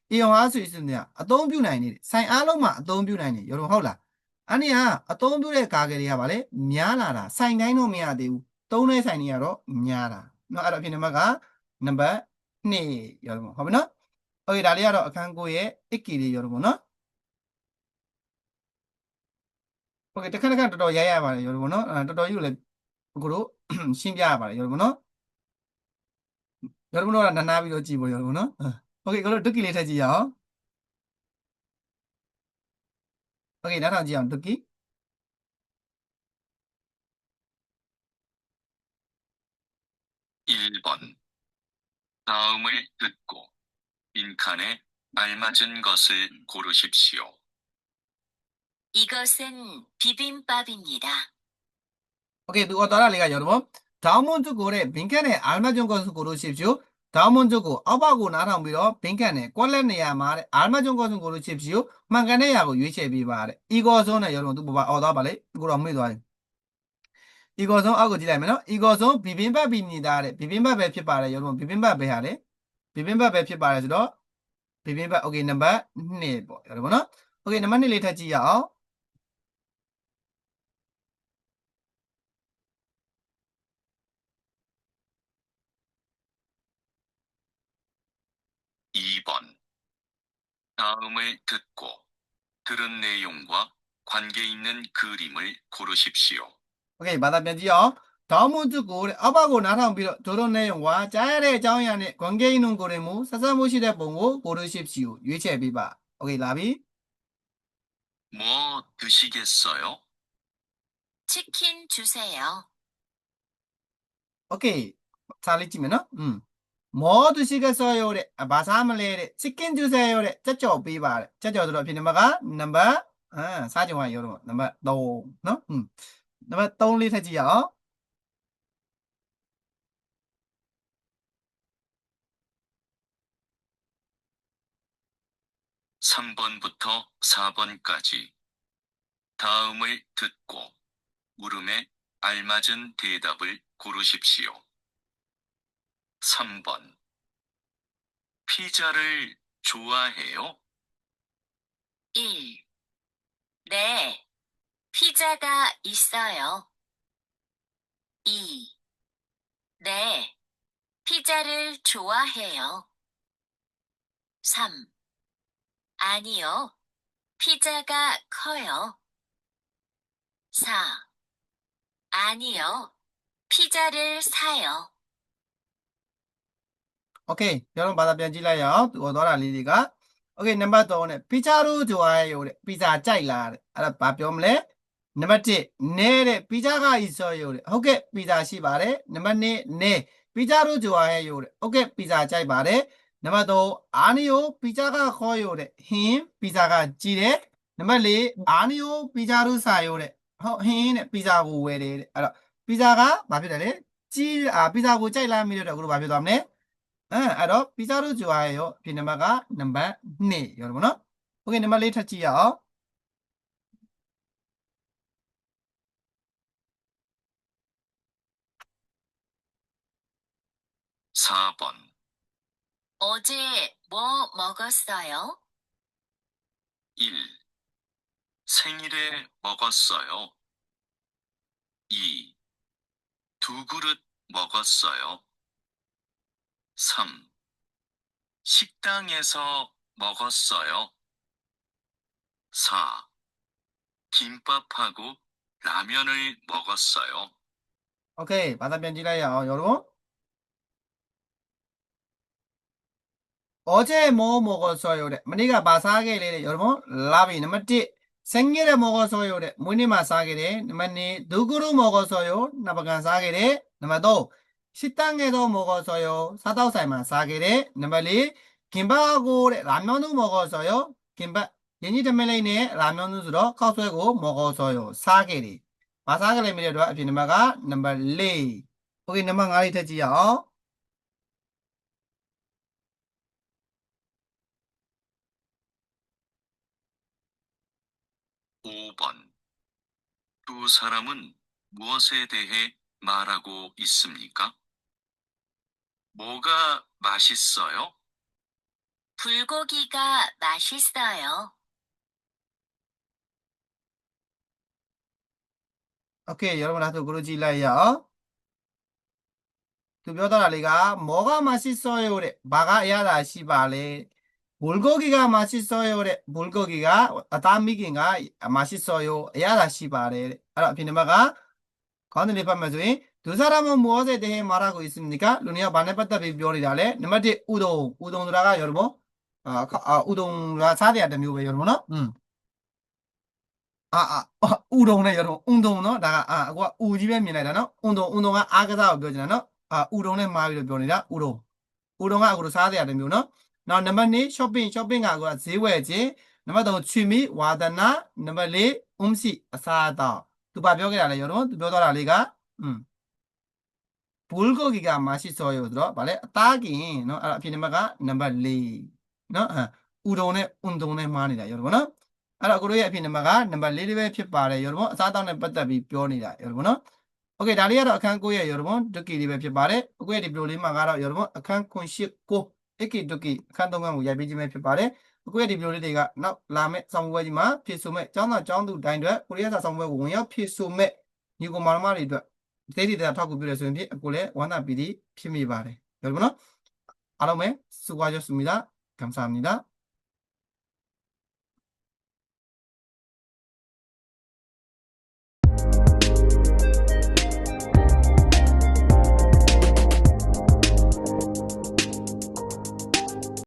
이용할 수 있습니다. 어떤뷰나이니 사인 알롱마 어떤뷰나이니 여러분ဟုတ်လား 아니야 어떤뷰의 가게리야 말해 미안하라 사인다이노 미안하대우 똥의 사인이야로 미안하라 너 알아 피는마가 넘버 2 여러분 ဟုတ်ပြီနော် 오케이ဒါလေးကတော့အခန်း9ရဲ့အစ်ကီလေး여러분နော် 오케이တခါတော်တော်ရရပါတယ်여러분နော်တော်တော်ကြီးကိုလည်းကိုတို့ရှင်းပြရပါတယ်여러분နော် 여러분တို့ကနားပြီးတော့ကြည့်ဖို့여러분နော် 오케이ကိုတို့ဒုက္ကိလေးထည့်ကြည့်ရအောင် 오케이 나랑ကြည့်အောင်ဒုက္ကိ 1번. 다음을 듣고 빈칸에 알맞은 것을 고르십시오. 이것은 비빔밥입니다. 오케이 누가 따라리가 여러분 다음 문제 고래 빈칸에 알맞은 것을 고르십시오. 다음 문제 고 아바고 나랑 비로 빈칸에 꼴레네야 말에 알맞은 것을 고르십시오. 망간에야고 유의체비 말에 이것은 여러분 누구 봐 어다 말에 이거 안 믿어요. 이것은 아고 지라면은 이것은 비빔밥입니다. 비빔밥에ဖြစ်ပါတယ် 여러분 비빔밥에 하래. 비빔밥에ဖြစ်ပါတယ်ဆိုတော့ 비빔밥 오케이 넘버 2 ပေါ့ 여러분နော် 오케이 넘버 2 လေးထပ်ကြည့်ရအောင် 2번. 다음을 듣고 들은 내용과 관계 있는 그림을 고르십시오. 오케이 바다ပြန်ကြည့်အောင် 다음 문제 고 아바고 나랑 비로 들은 내용과 자열의 정의안에 관계 있는 그림을 사사무실에 보고 고르십시오. 유의체비 봐. 오케이 라비 뭐 드시겠어요? 치킨 주세요. 오케이 잘 읽지면 뭐 드시겠어요? 래. ဘာစားမလဲတဲ့ 치킨 주세요. 래. ကြက်ကြော်ပေးပါတဲ့ ကြက်ကြော်ဆိုတော့အဖြစ်နံပါတ်ကနံပါတ်စားကြုံကရောတော့နံပါတ်3နော်နံပါတ်3လေးထပ်ကြည့်ရအောင် 3번부터 4번까지 다음을 듣고 물음에 알맞은 대답을 고르십시오. 3번. 피자를 좋아해요? 1. 네. 피자가 있어요. 2. 네. 피자를 좋아해요. 3. 아니요. 피자가 커요. 4. 아니요. 피자를 사요. โอเคကျွန်တော်ဘာသာပြန်ကြည့်လိုက်ရအောင်သူသွားတာလေးတွေကโอเคနံပါတ်3နဲ့ပီဇာတို့ကြွားရဲတဲ့ပီဇာကြိုက်လားတဲ့အဲ့ဒါဘာပြောမလဲနံပါတ်1နဲတဲ့ပီဇာကဤစောရိုတဲ့ဟုတ်ကဲ့ပီဇာရှိပါတယ်နံပါတ်2နဲပီဇာတို့ကြွားရဲရိုတဲ့ဟုတ်ကဲ့ပီဇာကြိုက်ပါတယ်နံပါတ်3အာနီယိုပီဇာကခေါ်ရိုတဲ့ဟင်းပီဇာကကြည်တယ်နံပါတ်4အာနီယိုပီဇာတို့စာရိုတဲ့ဟုတ်ဟင်းတဲ့ပီဇာကိုဝယ်တယ်တဲ့အဲ့တော့ပီဇာကဘာဖြစ်တယ်လဲကြီးပီဇာကိုကြိုက်လားမလို့တော့အခုဘာဖြစ်သွားမလဲအဲ့တော့ပီဇာတို့ကြွားရောအဖြစ်နံပါတ်ကနံပါတ်2ရောတော့ဗောနော်โอเคနံပါတ်4ထပ်ကြည့်ရအောင် 4번. 어제 뭐 먹었어요? 1. 생일에 먹었어요. 2. 2그릇 먹었어요. 3. 식당에서 먹었어요. 4. 김밥하고 라면을 먹었어요. โอเคဘာသာပြန်ကြည့်လိုက်ရအောင်ရောတော့ 어제 뭐 먹었어요? 래. 머니가 바사게래 여러분 라비 넘버 1 생일에 먹었어요? 래. 무늬마 사게래 넘버 2 누구로 먹었어요? 나바간 사게래 넘버 3 식당에서 먹었어요? 사다우사이만 사게래 넘버 4 김밥하고 라면도 먹었어요? 김밥 얘니 때문에 라면도 들어 카우스고 먹었어요 사게래 바사게래 미래도 앞에 넘버가 넘버 4 오케이 넘버 5이 되지요 5번. 두 사람은 무엇에 대해 말하고 있습니까? 뭐가 맛있어요? 불고기가 맛있어요. โอเค여러분 나도 그러지 라요. သူပြောတာလေးက 뭐가 맛있어요 တဲ့ ဘာကအရသာရှိပါလဲ 물고기가 맛있어요 တဲ့ 물고기가 အသားမိခင်က 맛있어요 အရသာရှိပါတယ်တဲ့ အဲ့တော့အဖြစ်နံပါတ်က ခေါင်းစဉ်လေးဖတ်မယ်ဆိုရင်두 사람은 무엇에 대해 말하고 있습니까? 루니가ဘာနဲ့ပတ်သက်ပြီးပြောနေတာလဲ နံပါတ်1 우동ဆိုတာက 여러분 ဥဒုံကစားတဲ့အတစ်မျိုးပဲ 여러분 နော် 우동နဲ့ 여러분 운동နော်ဒါကအခုက 우 ကြီးပဲမြင်လိုက်တာနော် 운동ကအားကစားကိုပြောချင်တာနော် 우동နဲ့မှားပြီးတော့ပြောနေတာ 우동ကအခုလိုစားတဲ့အတစ်မျိုးနော်နောက်နံပါတ်2 shopping ကအခုကဈေးဝယ်ခြင်းနံပါတ်3 취미ဝါဒနာနံပါတ်4 음식 အစားအသောက်သူဘာပြောခဲ့တာလဲ 여러분 သူပြောသွားတာလေးက불고기가 맛있어요 ဆိုတော့ဗာလဲအသားကင်နော်အဲ့ဒါအဖြစ်နံပါတ်ကနံပါတ်4နော်우동နဲ့ 운동နဲ့မှားနေတာ 여러분 နော်အဲ့တော့ကိုတို့ရဲ့အဖြစ်နံပါတ်ကနံပါတ်4လေးပဲဖြစ်ပါတယ် 여러분 အစားအသောက်နဲ့ပတ်သက်ပြီးပြောနေတာ 여러분 နော် โอเคဒါလေးကတော့အခန်း9ရဲ့ 여러분 ဒုက္ကီလေးပဲဖြစ်ပါတယ်အခုရဲ့ဒီဗီဒီယိုလေးမှာကတော့ 여러분 အခန်း9ဧကီဒုက္ကီအခန်း3ခန်းကိုရိုက်ပေးခြင်းပဲဖြစ်ပါတယ်အခုရဲ့ဒီဗီဒီယိုလေးတွေကနောက်လာမယ့်ဆောင်းပွဲကြီးမှာဖြည့်ဆို့မဲ့ကျောင်းသားကျောင်းသူတိုင်းအတွက်ကိုရီးယားစာဆောင်းပွဲကိုဝင်ရောက်ဖြည့်ဆို့မဲ့ညီကိုမောင်နှမတွေအတွက်ဒေသီတာထောက်ကူပြုရဆိုရင်ဖြစ်အခုလည်းဝမ်းသာပီတိဖြစ်မိပါတယ် 여러분 နော်အားလုံးပဲ수고하셨습니다 감사합니다